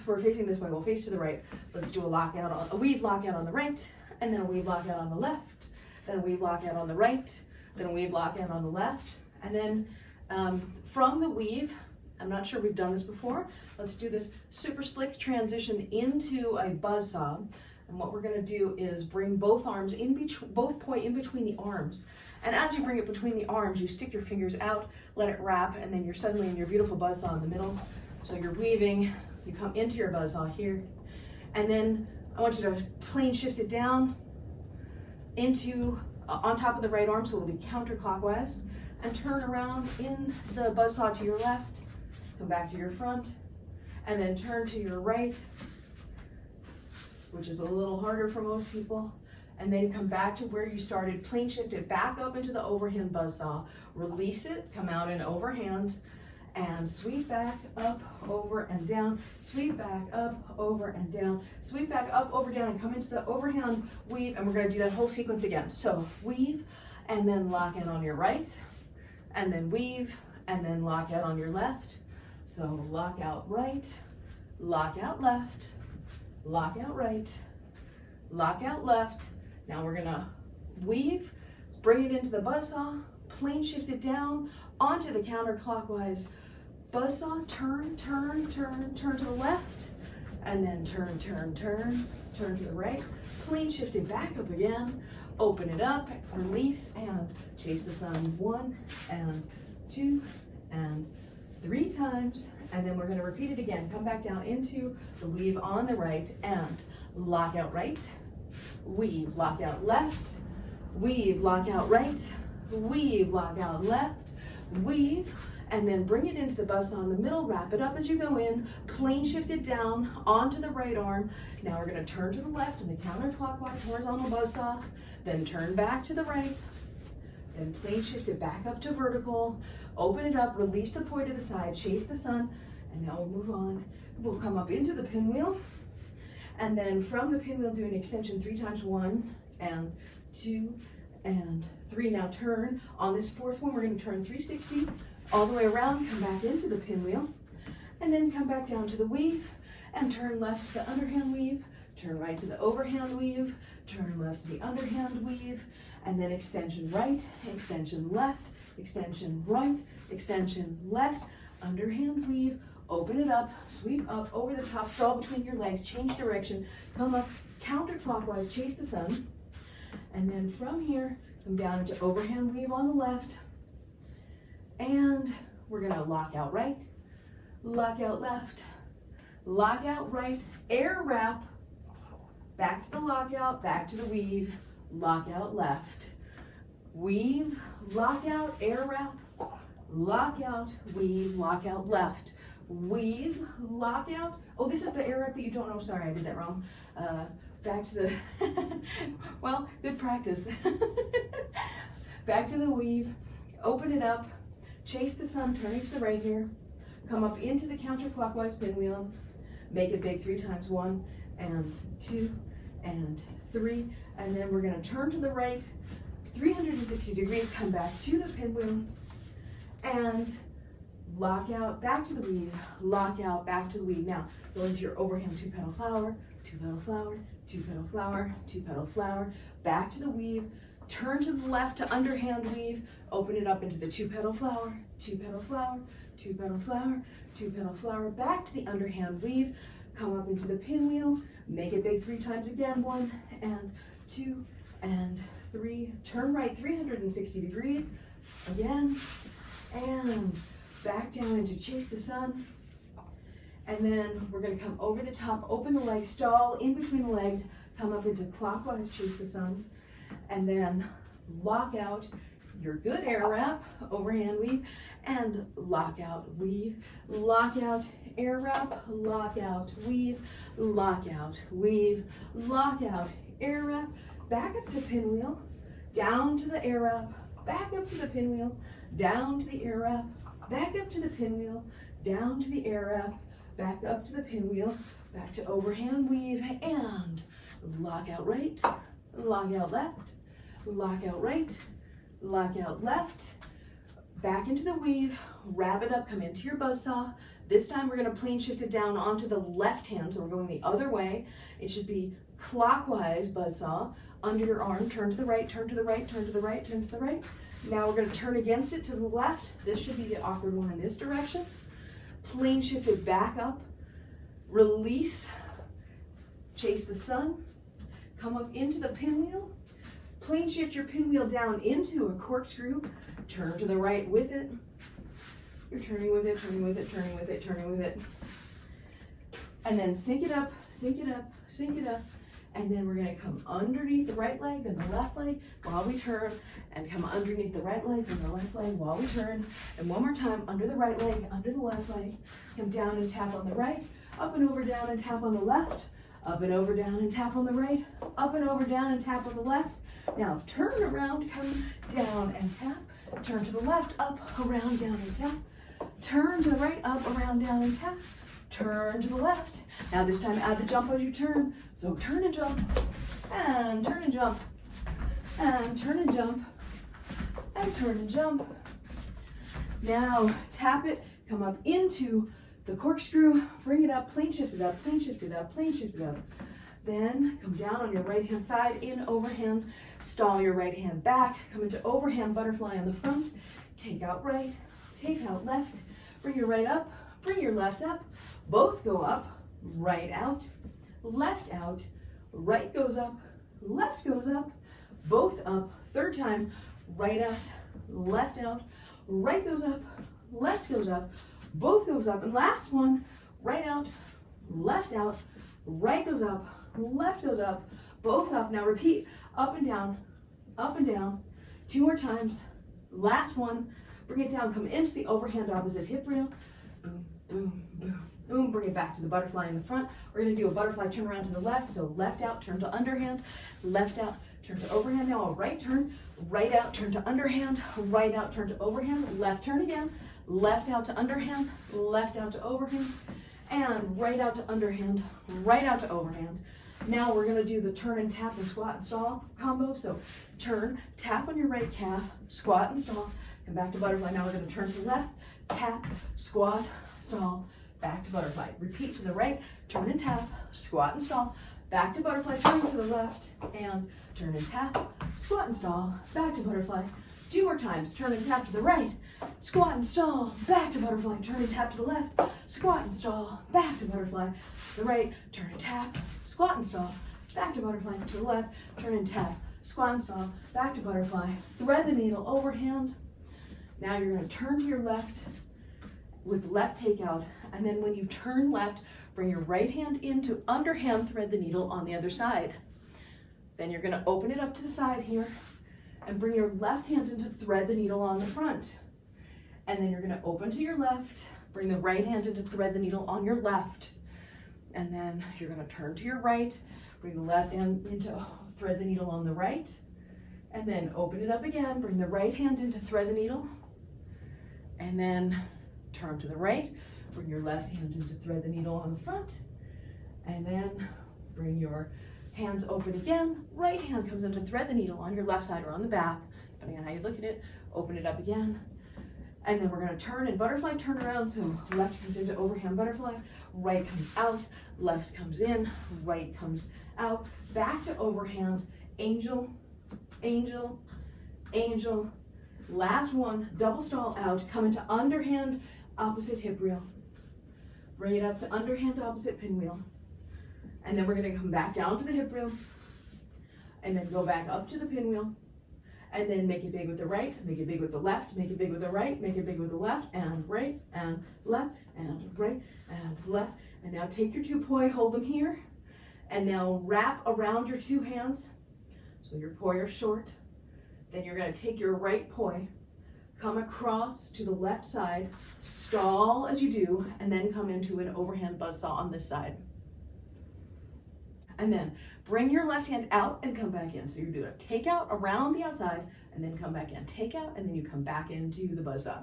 we're facing this way, we'll face to the right. Let's do a weave lockout on the right, and then a weave lockout on the left, then a weave lockout on the right, then a weave lockout on the left, and then from the weave, I'm not sure we've done this before, let's do this super slick transition into a buzzsaw. And what we're going to do is bring both arms in between, both poi in between the arms. And as you bring it between the arms, you stick your fingers out, let it wrap, and then you're suddenly in your beautiful buzzsaw in the middle. So you're weaving, you come into your buzzsaw here, and then I want you to plane shift it down into, on top of the right arm, so it'll be counterclockwise, and turn around in the buzzsaw to your left, come back to your front, and then turn to your right, which is a little harder for most people, and then come back to where you started, plane shift it back up into the overhand buzzsaw, release it, come out in overhand, and sweep back up, over and down, sweep back up, over and down, sweep back up, over, down, and come into the overhand weave, and we're gonna do that whole sequence again. So weave, and then lock out on your right, and then weave, and then lock out on your left. So lock out right, lock out left, lock out right, lock out left. Now we're gonna weave, bring it into the buzzsaw, plane shift it down onto the counterclockwise buzzsaw, turn, turn, turn, turn to the left, and then turn, turn, turn, turn to the right, plane shift it back up again, open it up, release, and chase the sun 1 and 2 and 3 times, and then we're going to repeat it again. Come back down into the weave on the right and lock out right, weave, lock out left, weave, lock out right, weave, lock out left, weave, and then bring it into the buzzsaw in the middle, wrap it up as you go in, plane shift it down onto the right arm. Now we're going to turn to the left in the counterclockwise horizontal buzzsaw, then turn back to the right, then plane shift it back up to vertical, open it up, release the poi to the side, chase the sun, and now we'll move on. We'll come up into the pinwheel, and then from the pinwheel do an extension 3 times, 1 and 2 and 3. Now turn. On this 4th one, we're going to turn 360 all the way around, come back into the pinwheel, and then come back down to the weave, and turn left to the underhand weave, turn right to the overhand weave, turn left to the underhand weave, and then extension right, extension left, extension right, extension left, underhand weave, open it up, sweep up over the top, stall between your legs, change direction, come up counterclockwise, chase the sun, and then from here, come down into overhand weave on the left, and we're gonna lock out right, lock out left, lock out right, air wrap, back to the lockout, back to the weave, lock out left, weave, lock out, air wrap, lock out, weave, lock out left, weave, lock out. Oh, this is the air wrap that you don't know. Sorry, I did that wrong. Back to the, well, good practice. Back to the weave, open it up, chase the sun, turning to the right here, come up into the counterclockwise pinwheel, make it big 3 times, 1 and 2 and 3, and then we're going to turn to the right 360 degrees, come back to the pinwheel, and lock out, back to the weave, lock out, back to the weave. Now go into your overhand 2-petal flower, 2-petal flower, 2-petal flower, 2-petal flower, back to the weave, turn to the left to underhand weave, open it up into the 2-petal flower, 2-petal flower, 2-petal flower, 2-petal flower, back to the underhand weave, come up into the pinwheel, make it big 3 times again, 1 and 2 and 3, turn right 360 degrees again, and back down into chase the sun, and then we're going to come over the top, open the legs, stall in between the legs, come up into clockwise, chase the sun, and then lock out your good air wrap, overhand weave, and lock out, weave, lock out, air wrap, lock out, weave, lock out, weave, lock out, air wrap, back up to pinwheel, down to the air wrap, back up to the pinwheel, down to the air wrap, back up to the pinwheel, down to the air wrap, back up to the pinwheel, back to overhand weave, and lock out right, lock out left, lock out right, lock out left, back into the weave, wrap it up, come into your buzzsaw. This time we're gonna plane shift it down onto the left hand, so we're going the other way. It should be clockwise buzzsaw, under your arm, turn to the right, turn to the right, turn to the right, turn to the right. Now we're gonna turn against it to the left. This should be the awkward one in this direction. Plane shift it back up, release, chase the sun, come up into the pinwheel, plane shift your pinwheel down into a corkscrew, turn to the right with it. You're turning with it, turning with it, turning with it, turning with it. And then sync it up, sync it up, sync it up. And then we're gonna come underneath the right leg, then the left leg while we turn, and come underneath the right leg, then the left leg while we turn. And one more time, under the right leg, under the left leg. Come down and tap on the right, up and over, down and tap on the left, up and over, down and tap on the right, up and over, down and tap on the left. Now turn around, come down and tap, turn to the left, up, around, down and tap, turn to the right, up, around, down and tap, turn to the left. Now this time add the jump as you turn. So turn and jump, and turn and jump, and turn and jump, and turn and jump. Now tap it, come up into the corkscrew, bring it up, plane shift it up, plane shift it up, plane shift it up. Then come down on your right hand side, in overhand, stall your right hand back, come into overhand butterfly on the front, take out right, take out left, bring your right up, bring your left up, both go up, right out, left out, right goes up, left goes up, both up, third time, right out, left out, right goes up, left goes up, both goes up, and last one, right out, right goes up, left goes up, both up. Now repeat, up and down, 2 more times, last one, bring it down, come into the overhand opposite hip rail, boom, boom, boom, boom, bring it back to the butterfly in the front. We're gonna do a butterfly turn around to the left, so left out, turn to underhand, left out, turn to overhand. Now a right turn, right out, turn to underhand, right out, turn to overhand, left turn again, left out to underhand, left out to overhand, and right out to underhand, right out to overhand. Now we're gonna do the turn and tap and squat and stall combo. So turn, tap on your right calf, squat and stall, come back to butterfly. Now we're gonna turn to the left, tap, squat, stall, back to butterfly. Repeat to the right, turn and tap, squat and stall, back to butterfly, turn to the left, and turn and tap, squat and stall, back to butterfly. 2 more times, turn and tap to the right, squat and stall, back to butterfly, turn and tap to the left, squat and stall, back to butterfly, the right, turn and tap, squat and stall, back to butterfly, to the left, turn and tap, squat and stall, back to butterfly, thread the needle overhand. Now you're gonna turn to your left with left takeout, and then when you turn left, bring your right hand into underhand, thread the needle on the other side. Then you're gonna open it up to the side here, and bring your left hand into thread the needle on the front. And then you're gonna open to your left, bring the right hand into thread the needle on your left. And then you're gonna turn to your right, bring the left hand into thread the needle on the right. And then open it up again, bring the right hand into thread the needle. And then turn to the right, bring your left hand into thread the needle on the front. And then bring your hands open again, right hand comes into thread the needle on your left side or on the back, depending on how you look at it, open it up again. And then we're gonna turn and butterfly, turn around, so left comes into overhand butterfly, right comes out, left comes in, right comes out, back to overhand, angel, angel, angel, last one, double stall out, come into underhand, opposite hip rail, bring it up to underhand, opposite pinwheel. And then we're gonna come back down to the hip rail, and then go back up to the pinwheel, and then make it big with the right, make it big with the left, make it big with the right, make it big with the left, and right, and left, and right, and left. And now take your 2 poi, hold them here, and now wrap around your 2 hands, so your poi are short. Then you're gonna take your right poi, come across to the left side, stall as you do, and then come into an overhand buzzsaw on this side. And then bring your left hand out and come back in. So you're doing a take out around the outside and then come back in. Take out and then you come back into the buzzsaw.